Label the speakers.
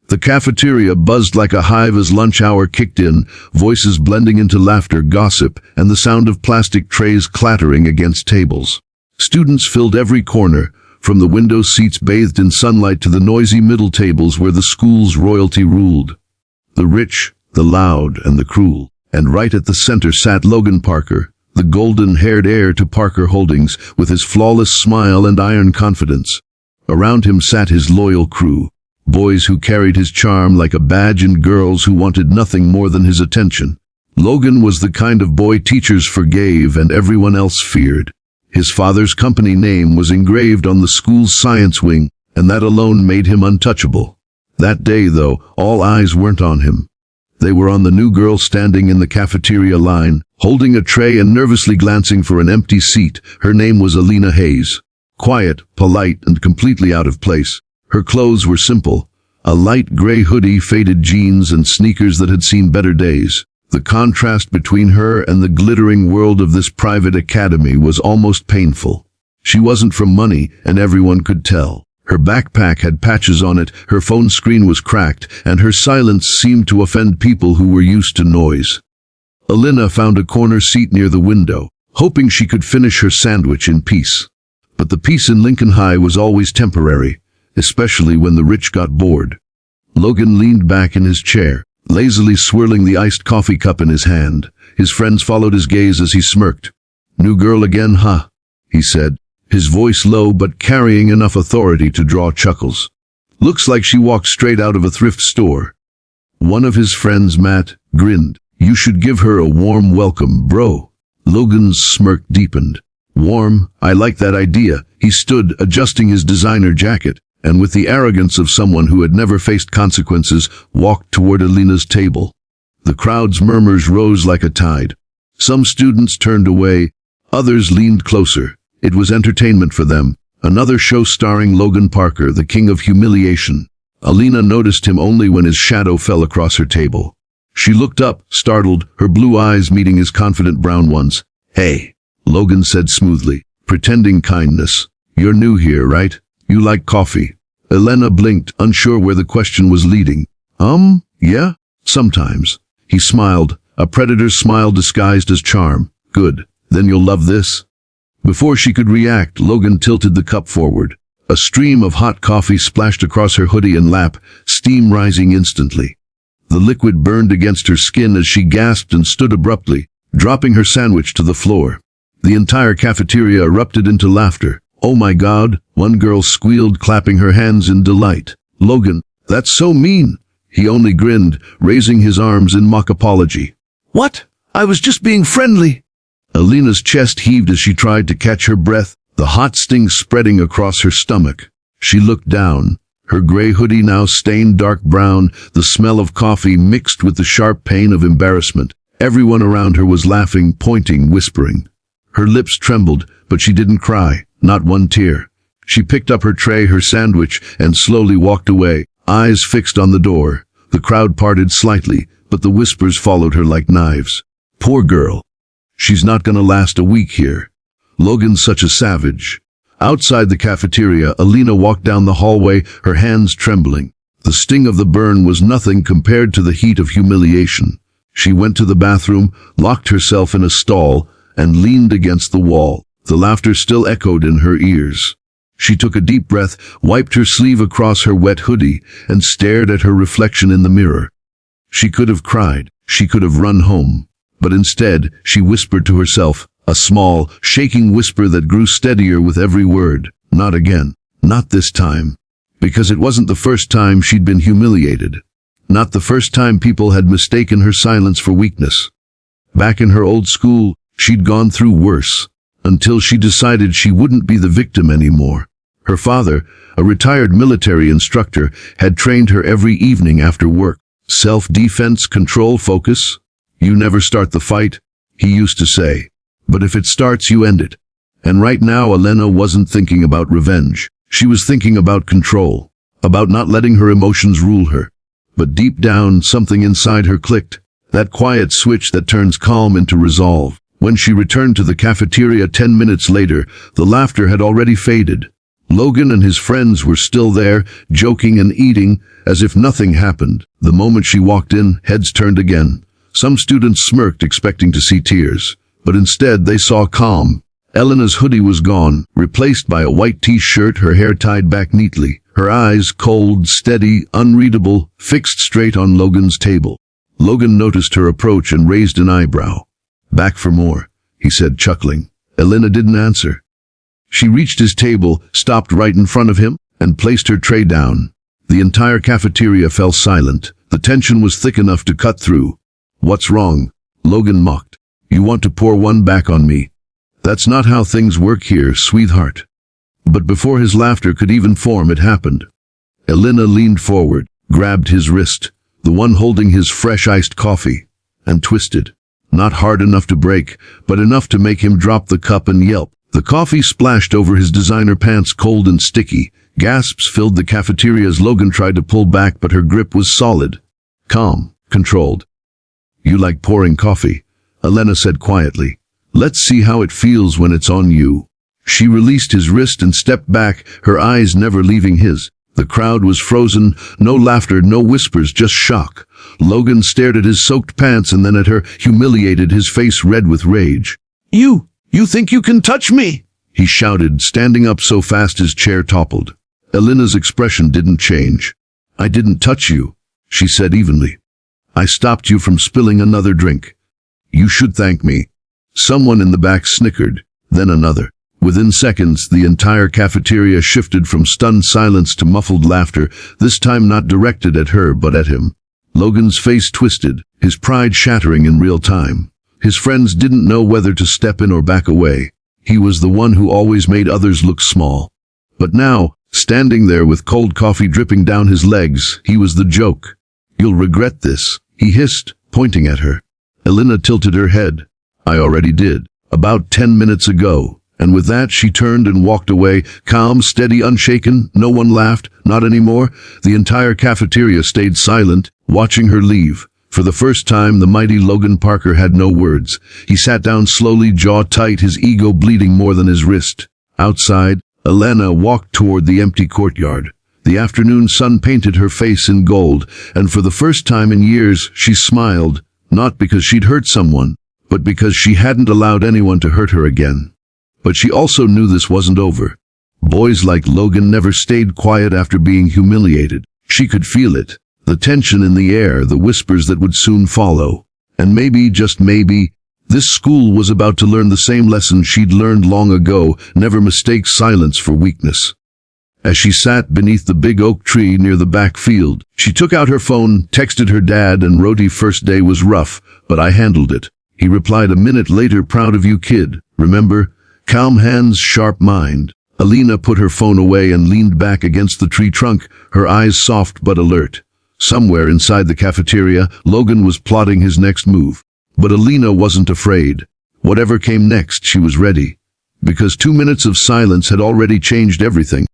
Speaker 1: The cafeteria buzzed like a hive as lunch hour kicked in, voices blending into laughter, gossip, and the sound of plastic trays clattering against tables. Students filled every corner, from the window seats bathed in sunlight to the noisy middle tables where the school's royalty ruled. The rich, the loud, and the cruel. And right at the center sat Logan Parker, the golden-haired heir to Parker Holdings, with his flawless smile and iron confidence. Around him sat his loyal crew, boys who carried his charm like a badge and girls who wanted nothing more than his attention. Logan was the kind of boy teachers forgave and everyone else feared. His father's company name was engraved on the school's science wing, and that alone made him untouchable. That day, though, all eyes weren't on him. They were on the new girl standing in the cafeteria line, holding a tray and nervously glancing for an empty seat. Her name was Alina Hayes. Quiet, polite, and completely out of place. Her clothes were simple, a light gray hoodie, faded jeans, and sneakers that had seen better days. The contrast between her and the glittering world of this private academy was almost painful. She wasn't from money, and everyone could tell. Her backpack had patches on it, her phone screen was cracked, and her silence seemed to offend people who were used to noise. Alina found a corner seat near the window, hoping she could finish her sandwich in peace. But the peace in Lincoln High was always temporary, especially when the rich got bored. Logan leaned back in his chair, lazily swirling the iced coffee cup in his hand. His friends followed his gaze as he smirked. "New girl again, huh?" he said, his voice low but carrying enough authority to draw chuckles. "Looks like she walked straight out of a thrift store." One of his friends, Matt, grinned. "You should give her a warm welcome, bro." Logan's smirk deepened. "Warm? I like that idea." He stood, adjusting his designer jacket, and with the arrogance of someone who had never faced consequences, walked toward Alina's table. The crowd's murmurs rose like a tide. Some students turned away, others leaned closer. It was entertainment for them, another show starring Logan Parker, the king of humiliation. Alina noticed him only when his shadow fell across her table. She looked up, startled, her blue eyes meeting his confident brown ones. "Hey," Logan said smoothly, pretending kindness. "You're new here, right? You like coffee?" Alina blinked, unsure where the question was leading. Yeah, sometimes." He smiled, a predator's smile disguised as charm. "Good, then you'll love this." Before she could react, Logan tilted the cup forward. A stream of hot coffee splashed across her hoodie and lap, steam rising instantly. The liquid burned against her skin as she gasped and stood abruptly, dropping her sandwich to the floor. The entire cafeteria erupted into laughter. "Oh my God," one girl squealed, clapping her hands in delight. "Logan, that's so mean." He only grinned, raising his arms in mock apology. "What? I was just being friendly." Alina's chest heaved as she tried to catch her breath, the hot sting spreading across her stomach. She looked down, her gray hoodie now stained dark brown, the smell of coffee mixed with the sharp pain of embarrassment. Everyone around her was laughing, pointing, whispering. Her lips trembled, but she didn't cry, not one tear. She picked up her tray, her sandwich, and slowly walked away, eyes fixed on the door. The crowd parted slightly, but the whispers followed her like knives. "Poor girl. She's not gonna last a week here. Logan's such a savage." Outside the cafeteria, Alina walked down the hallway, her hands trembling. The sting of the burn was nothing compared to the heat of humiliation. She went to the bathroom, locked herself in a stall, and leaned against the wall. The laughter still echoed in her ears. She took a deep breath, wiped her sleeve across her wet hoodie, and stared at her reflection in the mirror. She could have cried, she could have run home. But instead, she whispered to herself, a small, shaking whisper that grew steadier with every word. "Not again. Not this time." Because it wasn't the first time she'd been humiliated. Not the first time people had mistaken her silence for weakness. Back in her old school, she'd gone through worse, until she decided she wouldn't be the victim anymore. Her father, a retired military instructor, had trained her every evening after work. Self-defense, control, focus. "You never start the fight," he used to say. "But if it starts, you end it." And right now, Alina wasn't thinking about revenge. She was thinking about control, about not letting her emotions rule her. But deep down, something inside her clicked, that quiet switch that turns calm into resolve. When she returned to the cafeteria 10 minutes later, the laughter had already faded. Logan and his friends were still there, joking and eating, as if nothing happened. The moment she walked in, heads turned again. Some students smirked, expecting to see tears, but instead they saw calm. Elena's hoodie was gone, replaced by a white t-shirt, her hair tied back neatly. Her eyes, cold, steady, unreadable, fixed straight on Logan's table. Logan noticed her approach and raised an eyebrow. "Back for more," he said, chuckling. Elena didn't answer. She reached his table, stopped right in front of him, and placed her tray down. The entire cafeteria fell silent. The tension was thick enough to cut through. "What's wrong?" Logan mocked. "You want to pour one back on me? That's not how things work here, sweetheart." But before his laughter could even form, it happened. Elena leaned forward, grabbed his wrist, the one holding his fresh iced coffee, and twisted. Not hard enough to break, but enough to make him drop the cup and yelp. The coffee splashed over his designer pants, cold and sticky. Gasps filled the cafeteria as Logan tried to pull back, but her grip was solid. Calm, controlled. "You like pouring coffee," Elena said quietly. "Let's see how it feels when it's on you." She released his wrist and stepped back, her eyes never leaving his. The crowd was frozen, no laughter, no whispers, just shock. Logan stared at his soaked pants and then at her, humiliated, his face red with rage. You think you can touch me?" he shouted, standing up so fast his chair toppled. Elena's expression didn't change. "I didn't touch you," she said evenly. "I stopped you from spilling another drink. You should thank me." Someone in the back snickered, then another. Within seconds, the entire cafeteria shifted from stunned silence to muffled laughter, this time not directed at her but at him. Logan's face twisted, his pride shattering in real time. His friends didn't know whether to step in or back away. He was the one who always made others look small. But now, standing there with cold coffee dripping down his legs, he was the joke. "You'll regret this," he hissed, pointing at her. Elena tilted her head. "I already did, about 10 minutes ago." And with that, she turned and walked away, calm, steady, unshaken. No one laughed, not anymore. The entire cafeteria stayed silent, watching her leave. For the first time, the mighty Logan Parker had no words. He sat down slowly, jaw tight, his ego bleeding more than his wrist. Outside, Elena walked toward the empty courtyard. The afternoon sun painted her face in gold, and for the first time in years, she smiled, not because she'd hurt someone, but because she hadn't allowed anyone to hurt her again. But she also knew this wasn't over. Boys like Logan never stayed quiet after being humiliated. She could feel it. The tension in the air, the whispers that would soon follow. And maybe, just maybe, this school was about to learn the same lesson she'd learned long ago: never mistake silence for weakness. As she sat beneath the big oak tree near the back field, she took out her phone, texted her dad, and wrote, "First day was rough, but I handled it." He replied a minute later, "Proud of you, kid. Remember? Calm hands, sharp mind." Elena put her phone away and leaned back against the tree trunk, her eyes soft but alert. Somewhere inside the cafeteria, Logan was plotting his next move. But Elena wasn't afraid. Whatever came next, she was ready. Because 2 minutes of silence had already changed everything.